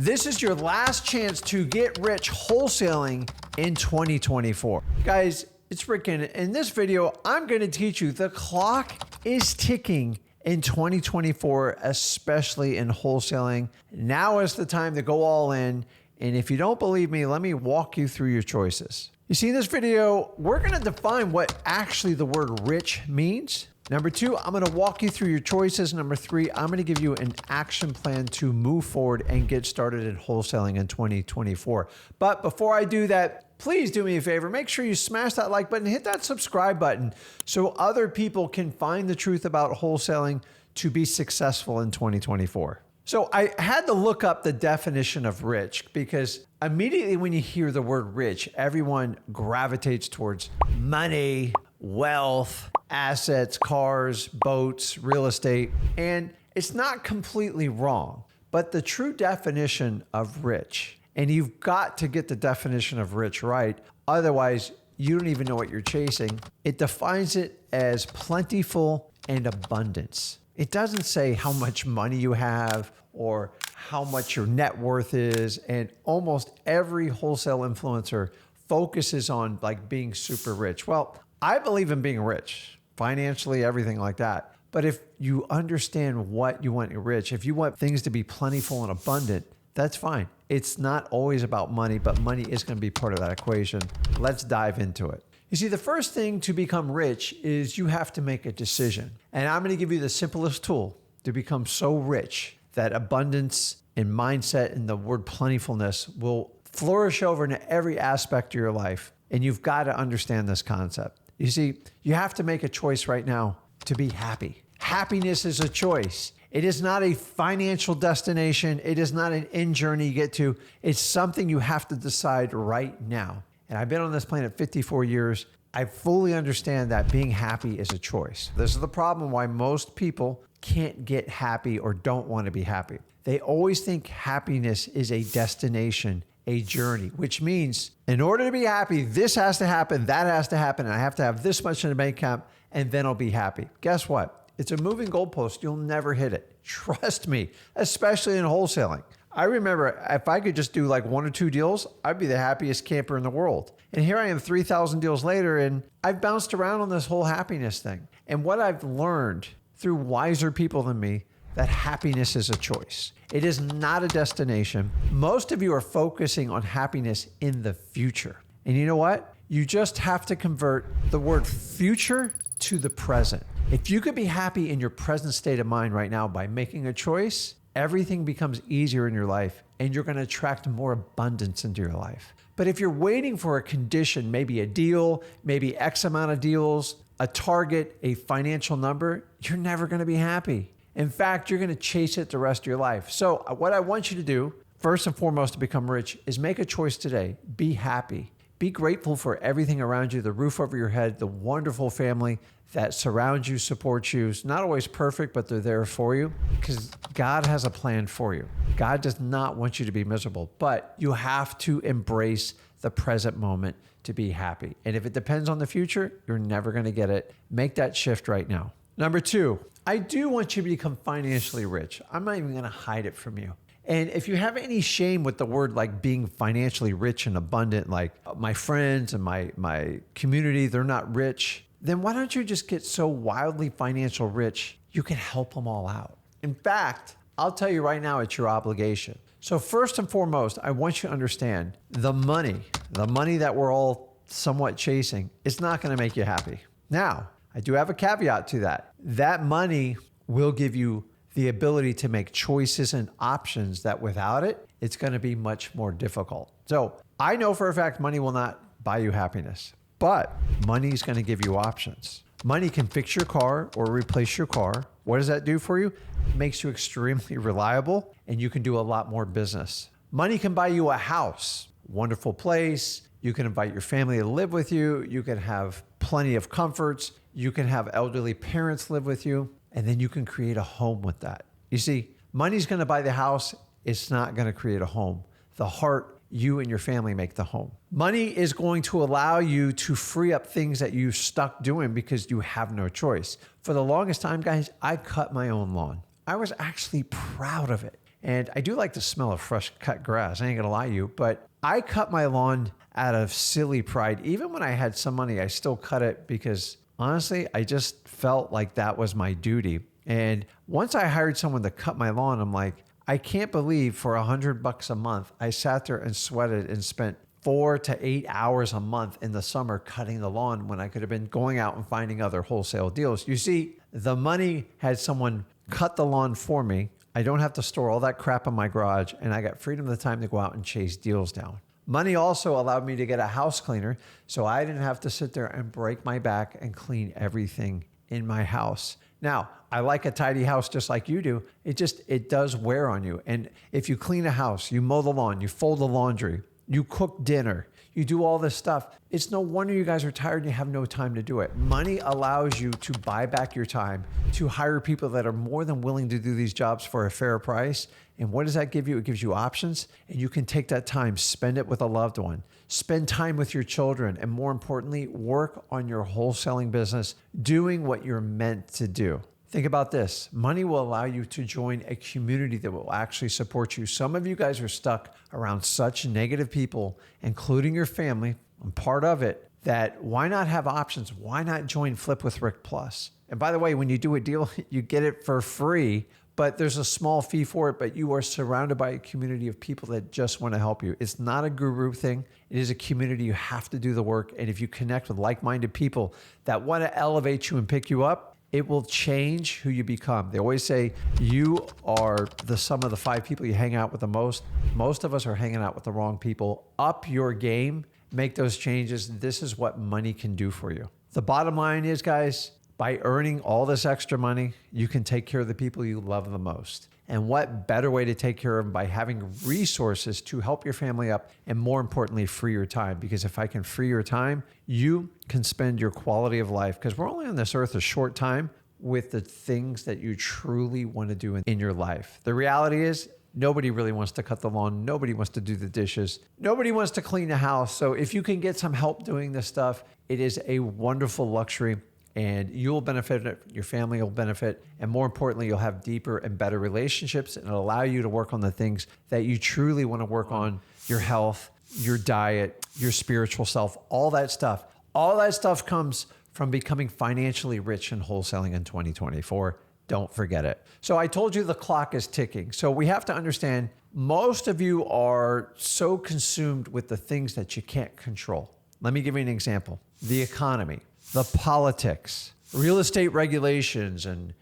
This is your last chance to get rich wholesaling in 2024. Guys, it's Rick Ginn. In this video, I'm going to teach you the clock is ticking in 2024, especially in wholesaling. Now is the time to go all in. And if you don't believe me, let me walk you through your choices. You see, in this video, we're going to define what actually the word rich means. Number two, I'm going to walk you through your choices. Number three, I'm going to give you an action plan to move forward and get started in wholesaling in 2024. But before I do that, please do me a favor. Make sure you smash that like button, hit that subscribe button so other people can find the truth about wholesaling to be successful in 2024. So I had to look up the definition of rich because immediately when you hear the word rich, everyone gravitates towards money, wealth, assets, cars, boats, real estate. And it's not completely wrong, but the true definition of rich, and you've got to get the definition of rich right, otherwise you don't even know what you're chasing. It defines it as plentiful and abundance. It doesn't say how much money you have or how much your net worth is. And almost every wholesale influencer focuses on like being super rich. Well, I believe in being rich, financially, everything like that. But if you understand what you want rich, if you want things to be plentiful and abundant, that's fine. It's not always about money, but money is going to be part of that equation. Let's dive into it. You see, the first thing to become rich is you have to make a decision. And I'm going to give you the simplest tool to become so rich that abundance and mindset and the word plentifulness will flourish over into every aspect of your life. And you've got to understand this concept. You see, you have to make a choice right now to be happy. Happiness is a choice. It is not a financial destination. It is not an end journey you get to. It's something you have to decide right now. And I've been on this planet 54 years. I fully understand that being happy is a choice. This is the problem why most people can't get happy or don't want to be happy. They always think happiness is a destination, a journey, which means in order to be happy, this has to happen, that has to happen, and I have to have this much in the bank account, and then I'll be happy. Guess what? It's a moving goalpost. You'll never hit it. Trust me, especially in wholesaling. I remember if I could just do like one or two deals, I'd be the happiest camper in the world. And here I am 3,000 deals later, and I've bounced around on this whole happiness thing. And what I've learned through wiser people than me, that happiness is a choice. It is not a destination. Most of you are focusing on happiness in the future. And you know what? You just have to convert the word future to the present. If you could be happy in your present state of mind right now by making a choice, everything becomes easier in your life and you're going to attract more abundance into your life. But if you're waiting for a condition, maybe a deal, maybe X amount of deals, a target, a financial number, you're never going to be happy. In fact, you're going to chase it the rest of your life. So what I want you to do, first and foremost, to become rich is make a choice today. Be happy. Be grateful for everything around you, the roof over your head, the wonderful family that surrounds you, supports you. It's not always perfect, but they're there for you because God has a plan for you. God does not want you to be miserable, but you have to embrace the present moment to be happy. And if it depends on the future, you're never going to get it. Make that shift right now. Number two, I do want you to become financially rich. I'm not even going to hide it from you. And if you have any shame with the word like being financially rich and abundant, like my friends and my community, they're not rich, then why don't you just get so wildly financial rich you can help them all out? In fact, I'll tell you right now, it's your obligation. So first and foremost, I want you to understand the money that we're all somewhat chasing is not going to make you happy. Now, I do have a caveat to that. That money will give you the ability to make choices and options that without it, it's going to be much more difficult. So I know for a fact money will not buy you happiness, but money is going to give you options. Money can fix your car or replace your car. What does that do for you? It makes you extremely reliable and you can do a lot more business. Money can buy you a house, wonderful place. You can invite your family to live with you. You can have plenty of comforts. You can have elderly parents live with you. And then you can create a home with that. You see, money's going to buy the house. It's not going to create a home. The heart, you and your family make the home. Money is going to allow you to free up things that you're stuck doing because you have no choice. For the longest time, guys, I cut my own lawn. I was actually proud of it. And I do like the smell of fresh cut grass. I ain't gonna lie to you, but I cut my lawn out of silly pride. Even when I had some money, I still cut it because honestly, I just felt like that was my duty. And once I hired someone to cut my lawn, I'm like, I can't believe for $100 a month, I sat there and sweated and spent 4 to 8 hours a month in the summer cutting the lawn when I could have been going out and finding other wholesale deals. You see, the money had someone cut the lawn for me. I don't have to store all that crap in my garage, and I got freedom of the time to go out and chase deals down. Money also allowed me to get a house cleaner, so I didn't have to sit there and break my back and clean everything in my house. Now, I like a tidy house just like you do. It does wear on you. And if you clean a house, you mow the lawn, you fold the laundry, you cook dinner, you do all this stuff, it's no wonder you guys are tired and you have no time to do it. Money allows you to buy back your time, to hire people that are more than willing to do these jobs for a fair price. And what does that give you? It gives you options, and you can take that time, spend it with a loved one, spend time with your children, and more importantly, work on your wholesaling business, doing what you're meant to do. Think about this. Money will allow you to join a community that will actually support you. Some of you guys are stuck around such negative people, including your family. I'm part of it. That why not have options? Why not join Flip with Rick Plus? And by the way, when you do a deal, you get it for free, but there's a small fee for it, but you are surrounded by a community of people that just want to help you. It's not a guru thing. It is a community. You have to do the work. And if you connect with like-minded people that want to elevate you and pick you up, it will change who you become. They always say you are the sum of the 5 people you hang out with the most. Most of us are hanging out with the wrong people. Up your game, make those changes. This is what money can do for you. The bottom line is, guys, by earning all this extra money, you can take care of the people you love the most. And what better way to take care of them by having resources to help your family up and, more importantly, free your time? Because if I can free your time, you can spend your quality of life, because we're only on this earth a short time, with the things that you truly want to do in your life. The reality is, nobody really wants to cut the lawn. Nobody wants to do the dishes. Nobody wants to clean the house. So if you can get some help doing this stuff, it is a wonderful luxury. And you'll benefit, your family will benefit, and more importantly, you'll have deeper and better relationships, and it'll allow you to work on the things that you truly want to work on: your health, your diet, your spiritual self, all that stuff. All that stuff comes from becoming financially rich in wholesaling in 2024. Don't forget it. So I told you the clock is ticking. So we have to understand, most of you are so consumed with the things that you can't control. Let me give you an example. The economy, the politics, real estate regulations, and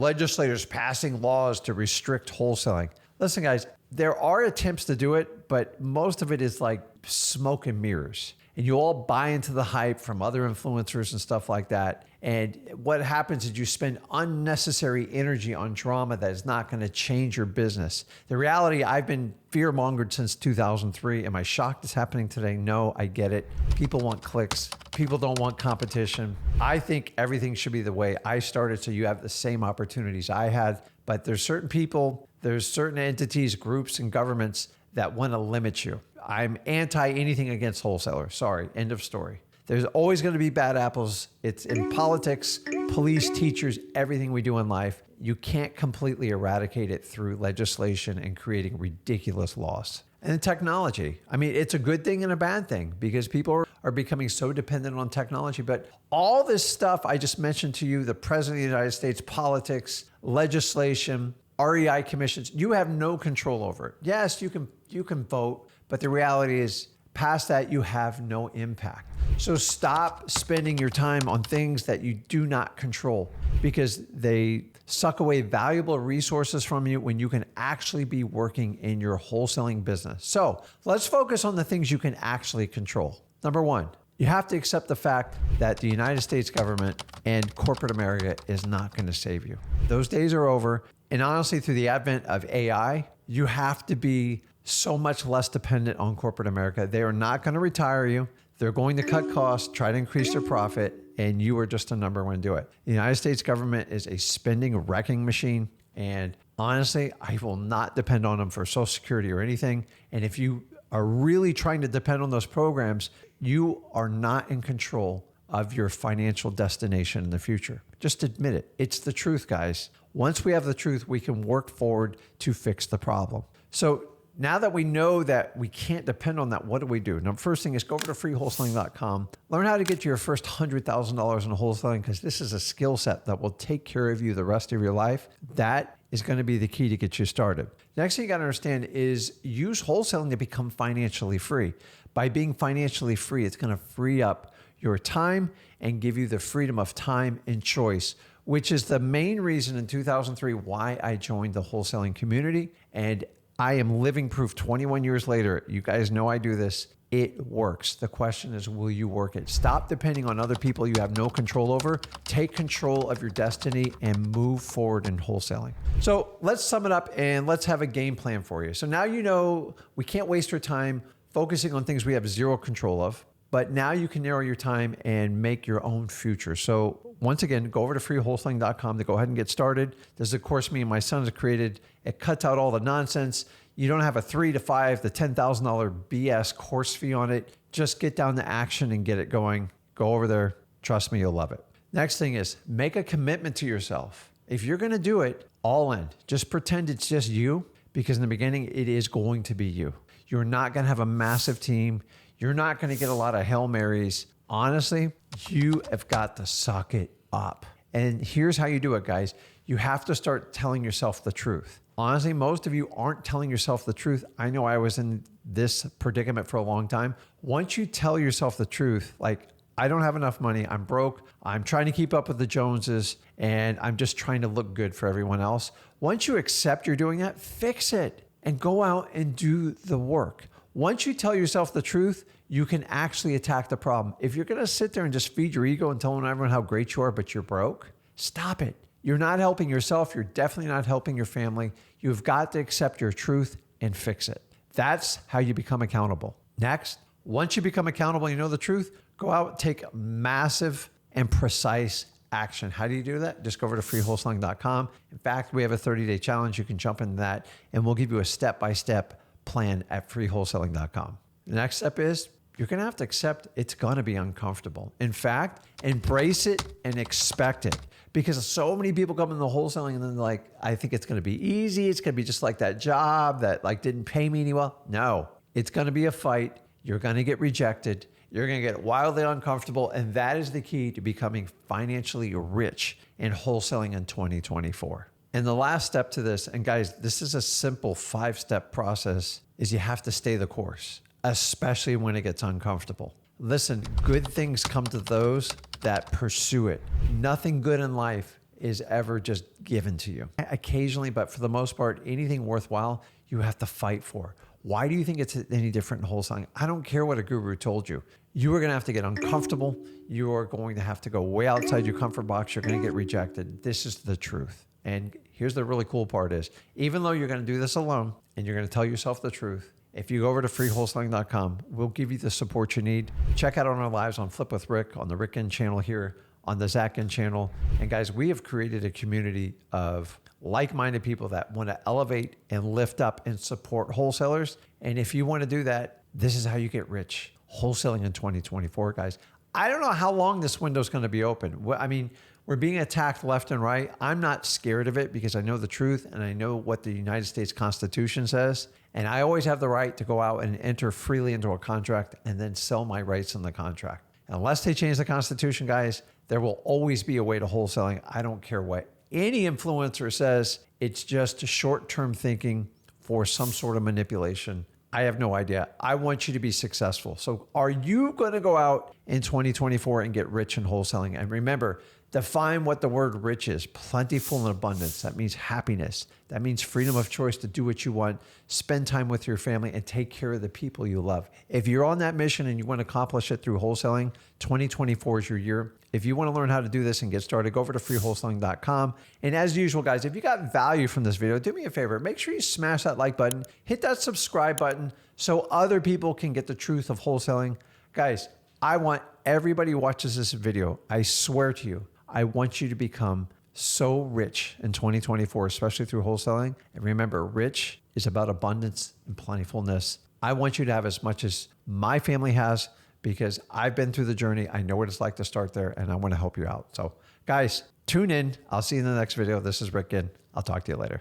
legislators passing laws to restrict wholesaling. Listen, guys, there are attempts to do it, but most of it is like smoke and mirrors. And you all buy into the hype from other influencers and stuff like that. And what happens is you spend unnecessary energy on drama that is not going to change your business. The reality, I've been fearmongered since 2003. Am I shocked it's happening today? No, I get it. People want clicks. People don't want competition. I think everything should be the way I started, so you have the same opportunities I had. But there's certain people, there's certain entities, groups, and governments that want to limit you. I'm anti anything against wholesalers. Sorry, end of story. There's always going to be bad apples. It's in politics, police, teachers, everything we do in life. You can't completely eradicate it through legislation and creating ridiculous laws. And then technology. I mean, it's a good thing and a bad thing, because people are becoming so dependent on technology. But all this stuff I just mentioned to you, the President of the United States, politics, legislation, REI commissions, you have no control over it. Yes, you can vote, but the reality is, past that, you have no impact. So stop spending your time on things that you do not control, because they suck away valuable resources from you when you can actually be working in your wholesaling business. So let's focus on the things you can actually control. Number one, you have to accept the fact that the United States government and corporate America is not going to save you. Those days are over. And honestly, through the advent of AI, you have to be so much less dependent on corporate America. They are not going to retire you. They're going to cut costs, try to increase their profit, and you are just a number one to do it. The United States government is a spending wrecking machine. And honestly, I will not depend on them for Social Security or anything. And if you are really trying to depend on those programs, you are not in control of your financial destination in the future. Just admit it. It's the truth, guys. Once we have the truth, we can work forward to fix the problem. So now that we know that we can't depend on that, what do we do? Now, first thing is go over to freewholesaling.com. Learn how to get to your first $100,000 in wholesaling, because this is a skill set that will take care of you the rest of your life. That is going to be the key to get you started. Next thing you got to understand is use wholesaling to become financially free. By being financially free, it's going to free up your time and give you the freedom of time and choice, which is the main reason in 2003 why I joined the wholesaling community. And I am living proof 21 years later. You guys know I do this. It works. The question is, will you work it? Stop depending on other people you have no control over. Take control of your destiny and move forward in wholesaling. So let's sum it up and let's have a game plan for you. So now you know we can't waste our time focusing on things we have zero control of, but now you can narrow your time and make your own future. So once again, go over to freewholesaling.com to go ahead and get started. There's a course me and my sons have created. It cuts out all the nonsense. You don't have a $3,000 to $5,000 to $10,000 BS course fee on it. Just get down to action and get it going. Go over there. Trust me, you'll love it. Next thing is make a commitment to yourself. If you're going to do it, all in. Just pretend it's just you, because in the beginning, it is going to be you. You're not going to have a massive team. You're not going to get a lot of Hail Marys. Honestly, you have got to suck it up. And here's how you do it, guys. You have to start telling yourself the truth. Honestly, most of you aren't telling yourself the truth. I know I was in this predicament for a long time. Once you tell yourself the truth, like, I don't have enough money, I'm broke, I'm trying to keep up with the Joneses, and I'm just trying to look good for everyone else. Once you accept you're doing that, fix it and go out and do the work. Once you tell yourself the truth, you can actually attack the problem. If you're going to sit there and just feed your ego and tell everyone how great you are, but you're broke, stop it. You're not helping yourself. You're definitely not helping your family. You've got to accept your truth and fix it. That's how you become accountable. Next, once you become accountable, you know the truth, go out and take massive and precise action. How do you do that? Just go over to freewholesaling.com. In fact, we have a 30-day challenge. You can jump into that, and we'll give you a step-by-step plan at freewholesaling.com. The next step is you're going to have to accept it's going to be uncomfortable. In fact, embrace it and expect it, because so many people come into wholesaling and then they're like, I think it's going to be easy. It's going to be just like that job that like didn't pay me any well. No, it's going to be a fight. You're going to get rejected. You're going to get wildly uncomfortable. And that is the key to becoming financially rich in wholesaling in 2024. And the last step to this, and guys, this is a simple 5-step process, is you have to stay the course, especially when it gets uncomfortable. Listen, good things come to those that pursue it. Nothing good in life is ever just given to you. Occasionally, but for the most part, anything worthwhile, you have to fight for. Why do you think it's any different in wholesaling? I don't care what a guru told you. You are going to have to get uncomfortable. You are going to have to go way outside your comfort box. You're going to get rejected. This is the truth. And here's the really cool part is, even though you're going to do this alone and you're going to tell yourself the truth, if you go over to freewholesaling.com, we'll give you the support you need. Check out on our lives on Flip with Rick, on the Rick Ginn channel here, on the Zach Ginn channel. And guys, we have created a community of like-minded people that want to elevate and lift up and support wholesalers. And if you want to do that, this is how you get rich. Wholesaling in 2024, guys. I don't know how long this window is going to be open. I mean, we're being attacked left and right. I'm not scared of it because I know the truth and I know what the United States Constitution says. And I always have the right to go out and enter freely into a contract and then sell my rights in the contract. Unless they change the Constitution, guys, there will always be a way to wholesaling. I don't care what any influencer says. It's just short-term thinking for some sort of manipulation. I have no idea. I want you to be successful. So are you going to go out in 2024 and get rich in wholesaling? And remember, define what the word rich is. Plentiful and abundance. That means happiness. That means freedom of choice to do what you want, spend time with your family, and take care of the people you love. If you're on that mission and you want to accomplish it through wholesaling, 2024 is your year. If you want to learn how to do this and get started, go over to freewholesaling.com. And as usual, guys, if you got value from this video, do me a favor. Make sure you smash that like button, hit that subscribe button so other people can get the truth of wholesaling. Guys, I want everybody who watches this video, I swear to you, I want you to become so rich in 2024, especially through wholesaling. And remember, rich is about abundance and plentifulness. I want you to have as much as my family has because I've been through the journey. I know what it's like to start there and I want to help you out. So guys, tune in. I'll see you in the next video. This is Rick Ginn. I'll talk to you later.